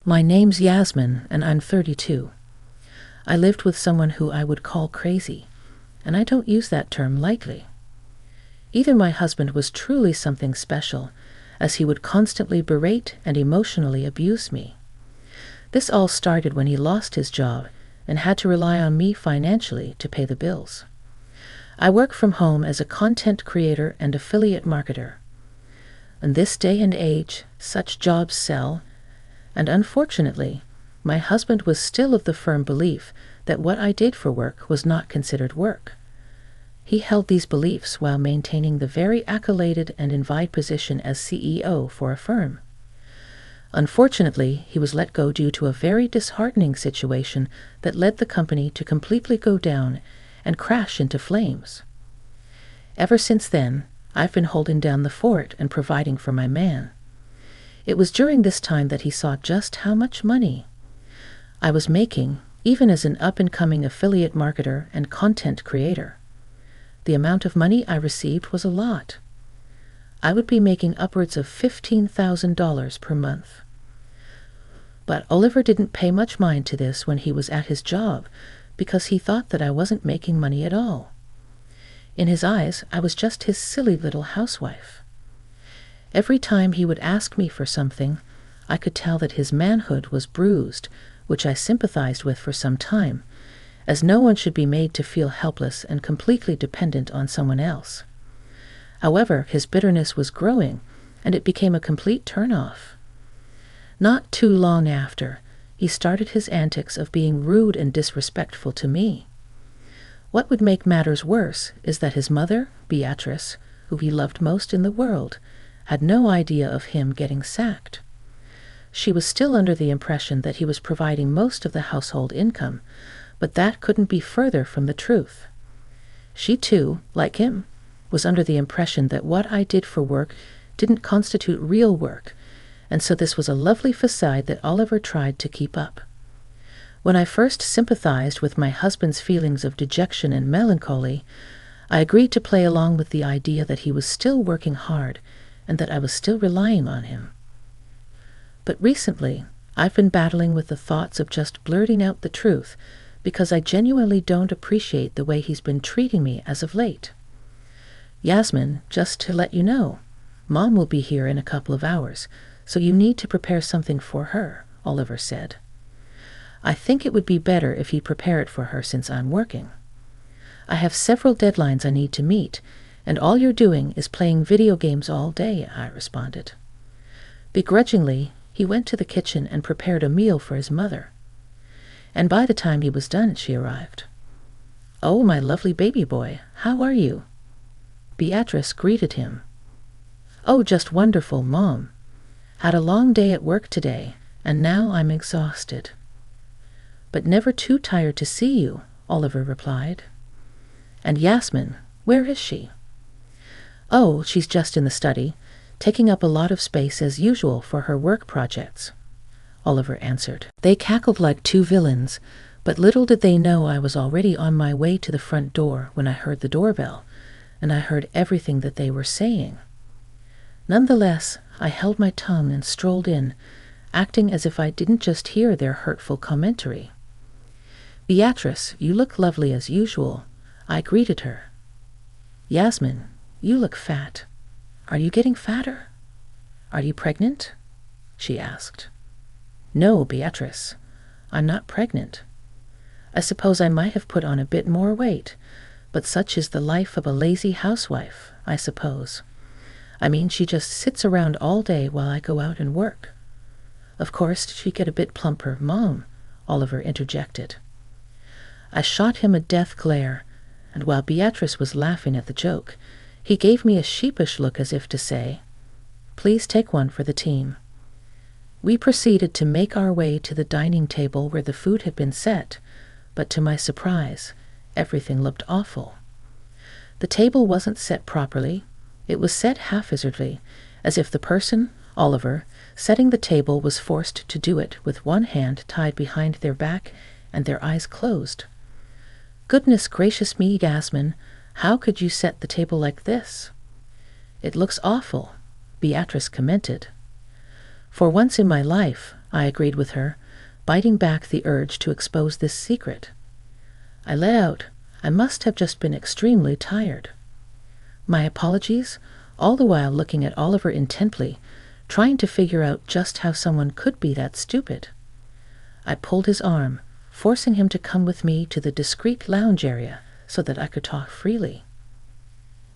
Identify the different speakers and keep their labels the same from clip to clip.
Speaker 1: My name's Yasmin, and I'm 32. I lived with someone who I would call crazy, and I don't use that term lightly. Either my husband was truly something special, as he would constantly berate and emotionally abuse me. This all started when he lost his job and had to rely on me financially to pay the bills. I work from home as a content creator and affiliate marketer. In this day and age, such jobs sell, and unfortunately, my husband was still of the firm belief that what I did for work was not considered work. He held these beliefs while maintaining the very accoladed and envied position as CEO for a firm. Unfortunately, he was let go due to a very disheartening situation that led the company to completely go down and crash into flames. Ever since then, I've been holding down the fort and providing for my man. It was during this time that he saw just how much money I was making, even as an up-and-coming affiliate marketer and content creator. The amount of money I received was a lot. I would be making upwards of $15,000 per month. But Oliver didn't pay much mind to this when he was at his job, because he thought that I wasn't making money at all. In his eyes, I was just his silly little housewife. Every time he would ask me for something, I could tell that his manhood was bruised, which I sympathized with for some time, as no one should be made to feel helpless and completely dependent on someone else. However, his bitterness was growing, and it became a complete turn-off. Not too long after, he started his antics of being rude and disrespectful to me. What would make matters worse is that his mother, Beatrice, who he loved most in the world, had no idea of him getting sacked. She was still under the impression that he was providing most of the household income, but that couldn't be further from the truth. She too, like him, was under the impression that what I did for work didn't constitute real work, and so this was a lovely facade that Oliver tried to keep up. When I first sympathized with my husband's feelings of dejection and melancholy, I agreed to play along with the idea that he was still working hard and that I was still relying on him. But recently, I've been battling with the thoughts of just blurting out the truth because I genuinely don't appreciate the way he's been treating me as of late. Yasmin, just to let you know, Mom will be here in a couple of hours, so you need to prepare something for her, Oliver said. I think it would be better if he'd prepare it for her since I'm working. I have several deadlines I need to meet, and all you're doing is playing video games all day, I responded. Begrudgingly, he went to the kitchen and prepared a meal for his mother. And by the time he was done, she arrived. "Oh, my lovely baby boy, how are you?" Beatrice greeted him. "Oh, just wonderful, Mom. Had a long day at work today, and now I'm exhausted." "But never too tired to see you," Oliver replied. "And Yasmin, where is she?" "Oh, she's just in the study, taking up a lot of space as usual for her work projects," Oliver answered. They cackled like two villains, but little did they know I was already on my way to the front door when I heard the doorbell, and I heard everything that they were saying. Nonetheless, I held my tongue and strolled in, acting as if I didn't just hear their hurtful commentary. "Beatrice, you look lovely as usual," I greeted her. "Yasmin, you look fat. Are you getting fatter? Are you pregnant?" she asked. "No, Beatrice, I'm not pregnant. I suppose I might have put on a bit more weight, but such is the life of a lazy housewife, I suppose. I mean, she just sits around all day while I go out and work." "Of course, she'd get a bit plumper, Mom," Oliver interjected. I shot him a death glare, and while Beatrice was laughing at the joke, he gave me a sheepish look as if to say, "Please take one for the team." We proceeded to make our way to the dining table where the food had been set, but to my surprise, everything looked awful. The table wasn't set properly. It was set haphazardly, as if the person, Oliver, setting the table was forced to do it with one hand tied behind their back and their eyes closed. "Goodness gracious me, Yasmin, how could you set the table like this?" "It looks awful," Beatrice commented. For once in my life, I agreed with her, biting back the urge to expose this secret. I let out, I must have just been extremely tired. My apologies, all the while looking at Oliver intently, trying to figure out just how someone could be that stupid. I pulled his arm, forcing him to come with me to the discreet lounge area so that I could talk freely.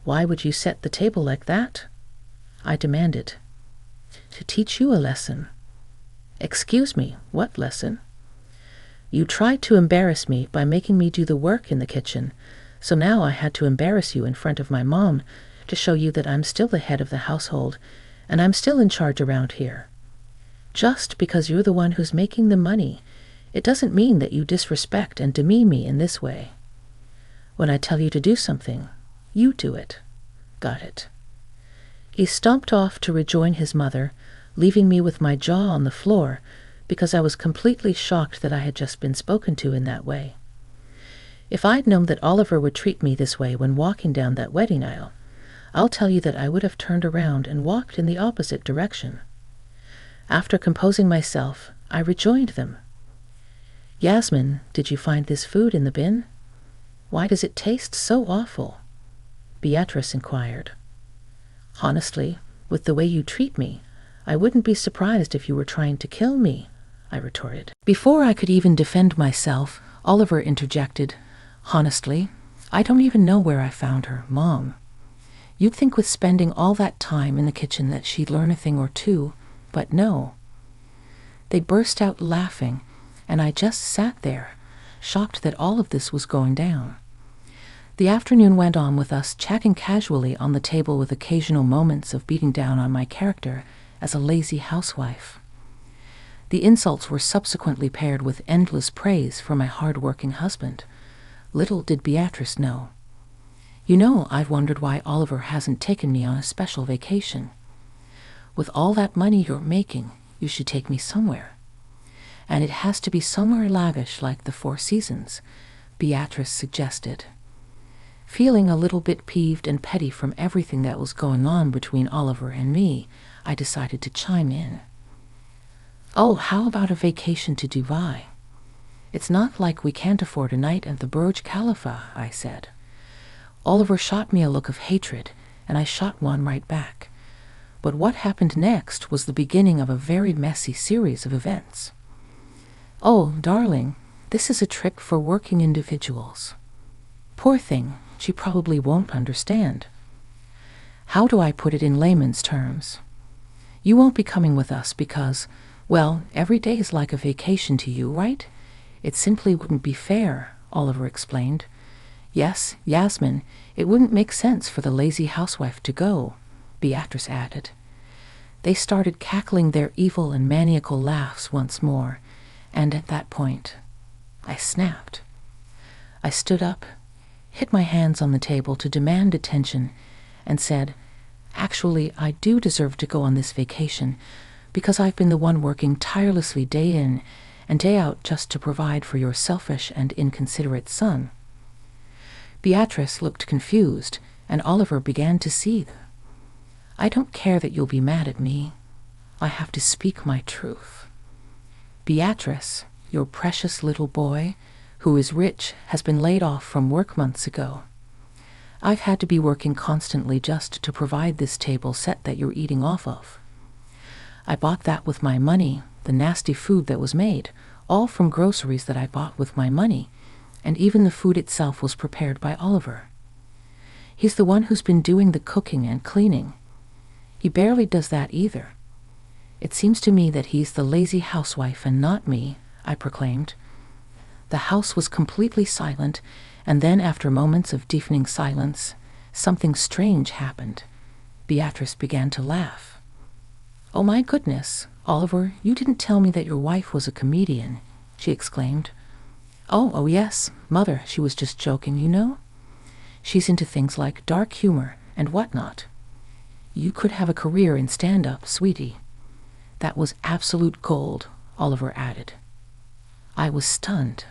Speaker 1: "Why would you set the table like that?" I demanded. "To teach you a lesson." "Excuse me, what lesson?" "You tried to embarrass me by making me do the work in the kitchen, so now I had to embarrass you in front of my mom to show you that I'm still the head of the household and I'm still in charge around here. Just because you're the one who's making the money, it doesn't mean that you disrespect and demean me in this way. When I tell you to do something, you do it. Got it?" He stomped off to rejoin his mother, leaving me with my jaw on the floor because I was completely shocked that I had just been spoken to in that way. If I'd known that Oliver would treat me this way when walking down that wedding aisle, I'll tell you that I would have turned around and walked in the opposite direction. After composing myself, I rejoined them. "Yasmin, did you find this food in the bin? Why does it taste so awful?" Beatrice inquired. "Honestly, with the way you treat me, I wouldn't be surprised if you were trying to kill me," I retorted. Before I could even defend myself, Oliver interjected, "Honestly, I don't even know where I found her, Mom. You'd think with spending all that time in the kitchen that she'd learn a thing or two, but no." They burst out laughing, and I just sat there, shocked that all of this was going down. The afternoon went on with us chatting casually on the table with occasional moments of beating down on my character as a lazy housewife. The insults were subsequently paired with endless praise for my hard-working husband. Little did Beatrice know. "You know, I've wondered why Oliver hasn't taken me on a special vacation. With all that money you're making, you should take me somewhere. And it has to be somewhere lavish like the Four Seasons," Beatrice suggested. Feeling a little bit peeved and petty from everything that was going on between Oliver and me, I decided to chime in. "Oh, how about a vacation to Dubai? It's not like we can't afford a night at the Burj Khalifa," I said. Oliver shot me a look of hatred, and I shot one right back. But what happened next was the beginning of a very messy series of events. "Oh, darling, this is a trip for working individuals." Poor thing, she probably won't understand. How do I put it in layman's terms? You won't be coming with us because, well, every day is like a vacation to you, right? It simply wouldn't be fair, Oliver explained. Yes, Yasmin, it wouldn't make sense for the lazy housewife to go, Beatrice added. They started cackling their evil and maniacal laughs once more, and at that point, I snapped. I stood up, hit my hands on the table to demand attention, and said, "Actually, I do deserve to go on this vacation because I've been the one working tirelessly day in and day out just to provide for your selfish and inconsiderate son." Beatrice looked confused, and Oliver began to seethe. "I don't care that you'll be mad at me. I have to speak my truth. Beatrice, your precious little boy, who is rich, has been laid off from work months ago. I've had to be working constantly just to provide this table set that you're eating off of. I bought that with my money, the nasty food that was made, all from groceries that I bought with my money, and even the food itself was prepared by Oliver. He's the one who's been doing the cooking and cleaning. He barely does that either. It seems to me that he's the lazy housewife and not me," I proclaimed. The house was completely silent, and then after moments of deafening silence, something strange happened. Beatrice began to laugh. "Oh my goodness, Oliver, you didn't tell me that your wife was a comedian," she exclaimed. Oh yes, Mother, she was just joking, you know. She's into things like dark humor and whatnot. You could have a career in stand-up, sweetie." "That was absolute gold," Oliver added. I was stunned.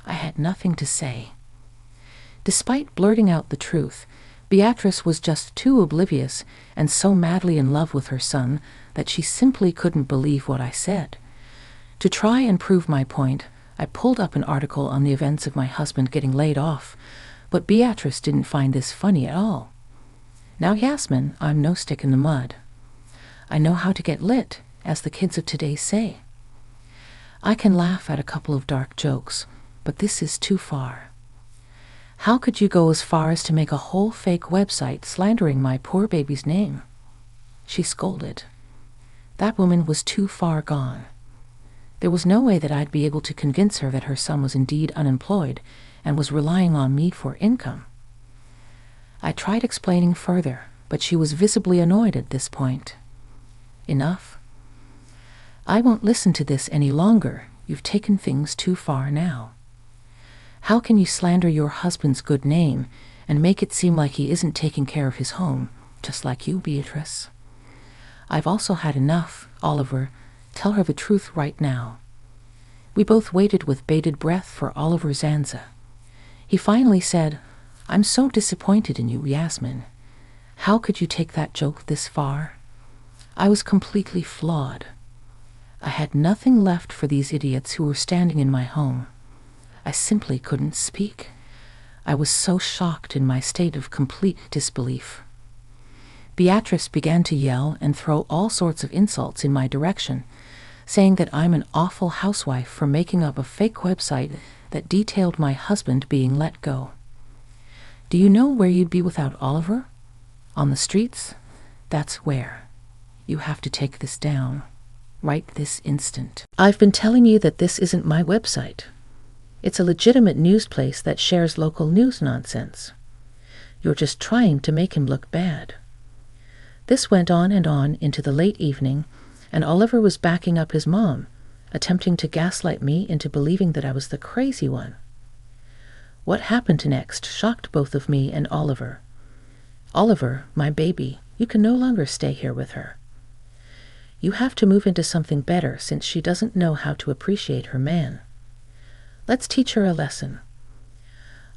Speaker 1: I had nothing to say. Despite blurting out the truth, Beatrice was just too oblivious and so madly in love with her son that she simply couldn't believe what I said. To try and prove my point, I pulled up an article on the events of my husband getting laid off, but Beatrice didn't find this funny at all. Now, Yasmin, I'm no stick in the mud. I know how to get lit, as the kids of today say. I can laugh at a couple of dark jokes, but this is too far. How could you go as far as to make a whole fake website slandering my poor baby's name? She scolded. That woman was too far gone. There was no way that I'd be able to convince her that her son was indeed unemployed and was relying on me for income. I tried explaining further, but she was visibly annoyed at this point. Enough. I won't listen to this any longer. You've taken things too far now. How can you slander your husband's good name and make it seem like he isn't taking care of his home, just like you, Beatrice? I've also had enough, Oliver. Tell her the truth right now. We both waited with bated breath for Oliver's answer. He finally said, I'm so disappointed in you, Yasmin. How could you take that joke this far? I was completely flawed. I had nothing left for these idiots who were standing in my home. I simply couldn't speak. I was so shocked in my state of complete disbelief. Beatrice began to yell and throw all sorts of insults in my direction, saying that I'm an awful housewife for making up a fake website that detailed my husband being let go. Do you know where you'd be without Oliver? On the streets? That's where. You have to take this down. Right this instant. I've been telling you that this isn't my website. It's a legitimate news place that shares local news nonsense. You're just trying to make him look bad. This went on and on into the late evening, and Oliver was backing up his mom, attempting to gaslight me into believing that I was the crazy one. What happened next shocked both of me and Oliver. Oliver, my baby, you can no longer stay here with her. You have to move into something better since she doesn't know how to appreciate her man. Let's teach her a lesson.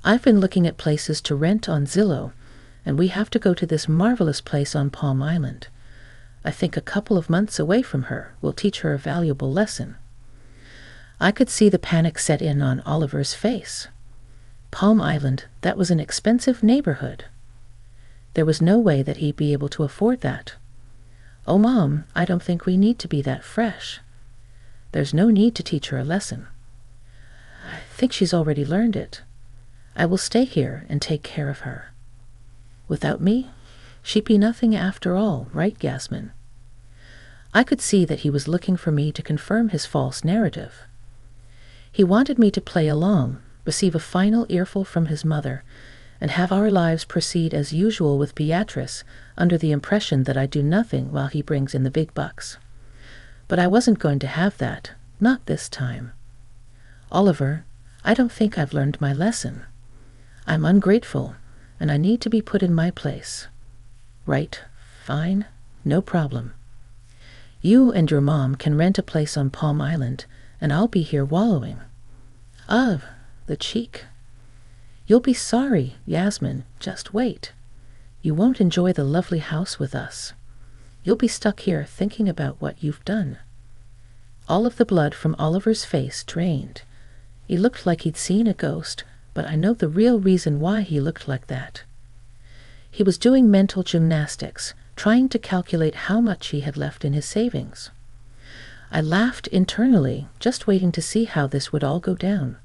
Speaker 1: I've been looking at places to rent on Zillow, and we have to go to this marvelous place on Palm Island. I think a couple of months away from her will teach her a valuable lesson. I could see the panic set in on Oliver's face. Palm Island, that was an expensive neighborhood. There was no way that he'd be able to afford that. Oh, Mom, I don't think we need to be that fresh. There's no need to teach her a lesson. I think she's already learned it. I will stay here and take care of her. Without me, she'd be nothing after all, right, Yasmin? I could see that he was looking for me to confirm his false narrative. He wanted me to play along, receive a final earful from his mother, and have our lives proceed as usual with Beatrice under the impression that I do nothing while he brings in the big bucks. But I wasn't going to have that, not this time. Oliver, I don't think I've learned my lesson. I'm ungrateful, and I need to be put in my place. Right, fine, no problem. You and your mom can rent a place on Palm Island, and I'll be here wallowing. Ugh, the cheek. You'll be sorry, Yasmin, just wait. You won't enjoy the lovely house with us. You'll be stuck here thinking about what you've done. All of the blood from Oliver's face drained. He looked like he'd seen a ghost, but I know the real reason why he looked like that. He was doing mental gymnastics, trying to calculate how much he had left in his savings. I laughed internally, just waiting to see how this would all go down.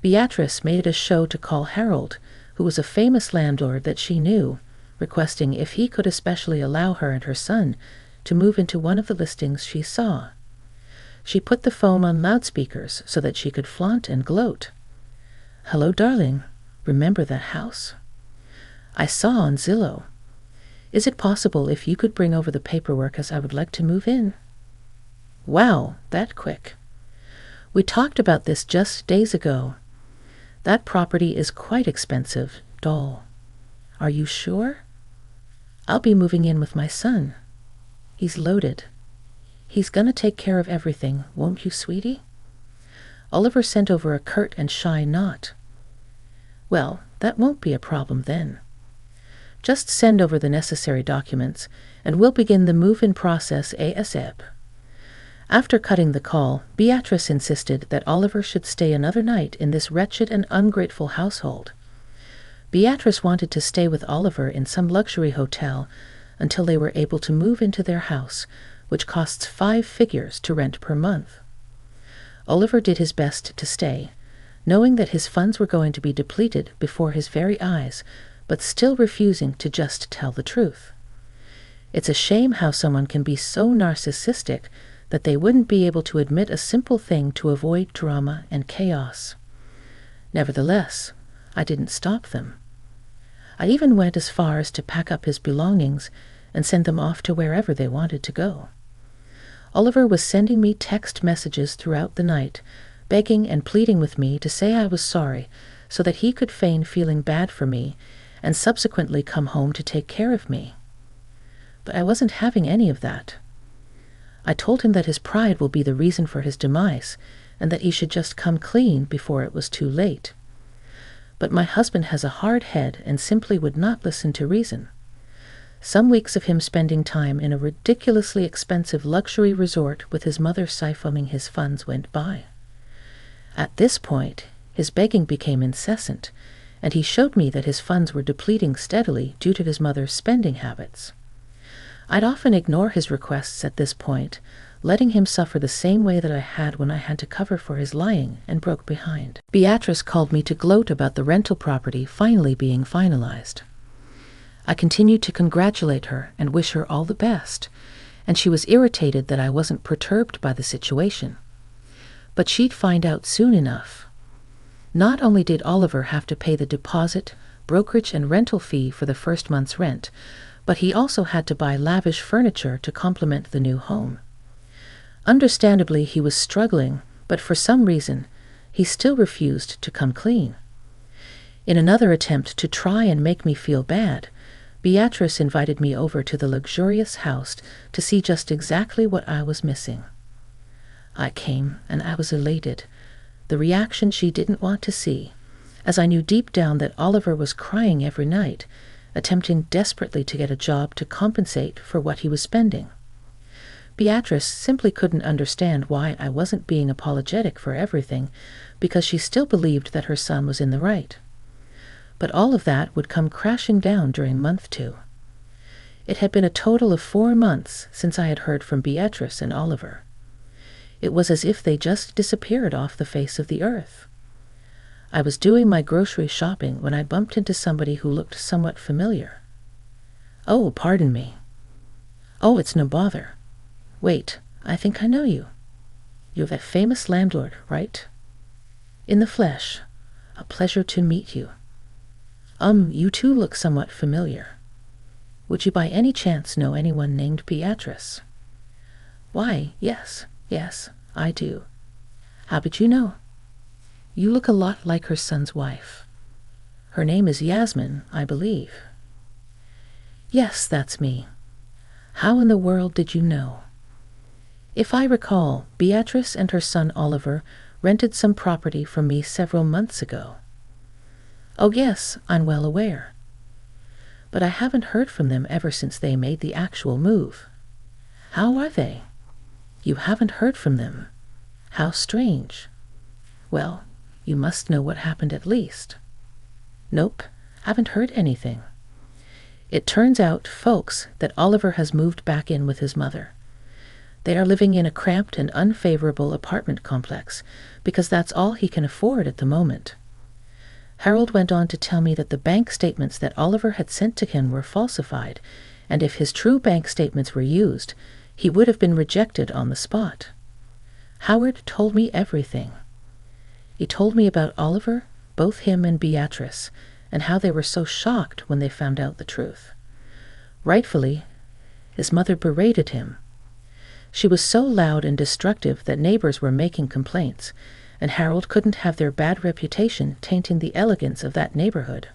Speaker 1: Beatrice made it a show to call Harold, who was a famous landlord that she knew, requesting if he could especially allow her and her son to move into one of the listings she saw. She put the phone on loudspeakers so that she could flaunt and gloat. Hello, darling. Remember that house? I saw on Zillow. Is it possible if you could bring over the paperwork, as I would like to move in? Wow, that quick. We talked about this just days ago. That property is quite expensive, doll. Are you sure? I'll be moving in with my son. He's loaded. He's gonna take care of everything, won't you, sweetie? Oliver sent over a curt and shy nod. Well, that won't be a problem then. Just send over the necessary documents, and we'll begin the move-in process ASAP. After cutting the call, Beatrice insisted that Oliver should stay another night in this wretched and ungrateful household. Beatrice wanted to stay with Oliver in some luxury hotel until they were able to move into their house, which costs 5 figures to rent per month. Oliver did his best to stay, knowing that his funds were going to be depleted before his very eyes, but still refusing to just tell the truth. It's a shame how someone can be so narcissistic that they wouldn't be able to admit a simple thing to avoid drama and chaos. Nevertheless, I didn't stop them. I even went as far as to pack up his belongings and send them off to wherever they wanted to go. Oliver was sending me text messages throughout the night, begging and pleading with me to say I was sorry so that he could feign feeling bad for me and subsequently come home to take care of me. But I wasn't having any of that. I told him that his pride will be the reason for his demise and that he should just come clean before it was too late. But my husband has a hard head and simply would not listen to reason. Some weeks of him spending time in a ridiculously expensive luxury resort with his mother siphoning his funds went by. At this point, his begging became incessant, and he showed me that his funds were depleting steadily due to his mother's spending habits. I'd often ignore his requests at this point, letting him suffer the same way that I had when I had to cover for his lying and broke behind. Beatrice called me to gloat about the rental property finally being finalized. I continued to congratulate her and wish her all the best, and she was irritated that I wasn't perturbed by the situation. But she'd find out soon enough. Not only did Oliver have to pay the deposit, brokerage, and rental fee for the first month's rent, but he also had to buy lavish furniture to complement the new home. Understandably, he was struggling, but for some reason, he still refused to come clean. In another attempt to try and make me feel bad, Beatrice invited me over to the luxurious house to see just exactly what I was missing. I came, and I was elated, the reaction she didn't want to see, as I knew deep down that Oliver was crying every night, attempting desperately to get a job to compensate for what he was spending. Beatrice simply couldn't understand why I wasn't being apologetic for everything, because she still believed that her son was in the right. But all of that would come crashing down during month 2. It had been a total of 4 months since I had heard from Beatrice and Oliver. It was as if they just disappeared off the face of the earth. I was doing my grocery shopping when I bumped into somebody who looked somewhat familiar. "Oh, pardon me." "Oh, it's no bother. Wait, I think I know you. You're that famous landlord, right?" "In the flesh. A pleasure to meet you." You too look somewhat familiar. Would you by any chance know anyone named Beatrice?" "Why, yes, I do. How did you know?" "You look a lot like her son's wife. Her name is Yasmin, I believe." "Yes, that's me. How in the world did you know?" "If I recall, Beatrice and her son Oliver rented some property from me several months ago." "Oh yes, I'm well aware. But I haven't heard from them ever since they made the actual move." "How are they?" "You haven't heard from them? How strange. Well, you must know what happened at least." "Nope, haven't heard anything. It turns out, folks, that Oliver has moved back in with his mother. They are living in a cramped and unfavorable apartment complex because that's all he can afford at the moment. Harold went on to tell me that the bank statements that Oliver had sent to him were falsified, and if his true bank statements were used, he would have been rejected on the spot. Howard told me everything. He told me about Oliver, both him and Beatrice, and how they were so shocked when they found out the truth. Rightfully, his mother berated him. She was so loud and destructive that neighbors were making complaints, and Harold couldn't have their bad reputation tainting the elegance of that neighborhood.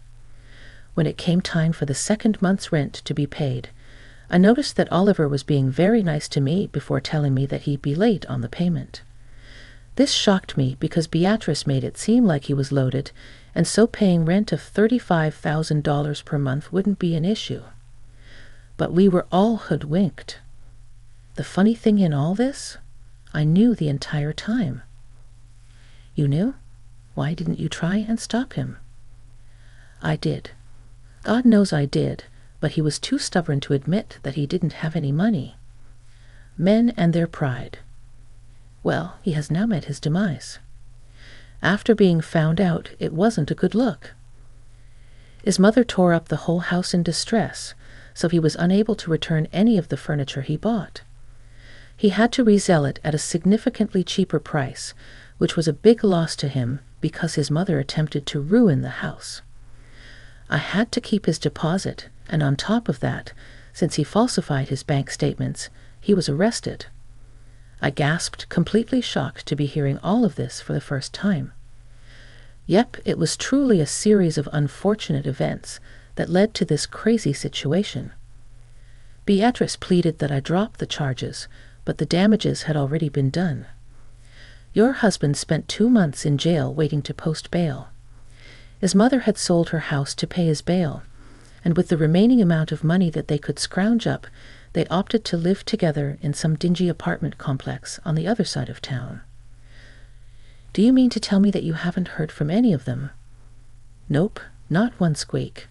Speaker 1: When it came time for the second month's rent to be paid, I noticed that Oliver was being very nice to me before telling me that he'd be late on the payment. This shocked me because Beatrice made it seem like he was loaded, and so paying rent of $35,000 per month wouldn't be an issue. But we were all hoodwinked. The funny thing in all this? I knew the entire time." "You knew? Why didn't you try and stop him?" "I did. God knows I did, but he was too stubborn to admit that he didn't have any money. Men and their pride. Well, he has now met his demise. After being found out, it wasn't a good look. His mother tore up the whole house in distress, so he was unable to return any of the furniture he bought. He had to resell it at a significantly cheaper price, which was a big loss to him because his mother attempted to ruin the house. I had to keep his deposit, and on top of that, since he falsified his bank statements, he was arrested." I gasped, completely shocked to be hearing all of this for the first time. Yep, it was truly a series of unfortunate events that led to this crazy situation. Beatrice pleaded that I drop the charges, but the damages had already been done. Your husband spent 2 months in jail waiting to post bail. His mother had sold her house to pay his bail, and with the remaining amount of money that they could scrounge up, they opted to live together in some dingy apartment complex on the other side of town. Do you mean to tell me that you haven't heard from any of them? Nope, not one squeak.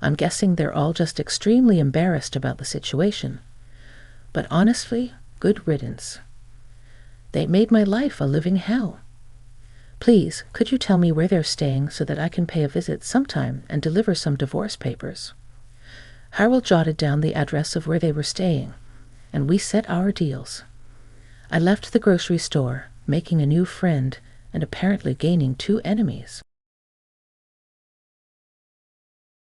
Speaker 1: I'm guessing they're all just extremely embarrassed about the situation. But honestly, good riddance. They made my life a living hell. Please, could you tell me where they're staying so that I can pay a visit sometime and deliver some divorce papers? Harold jotted down the address of where they were staying, and we set our deals. I left the grocery store, making a new friend and apparently gaining 2 enemies.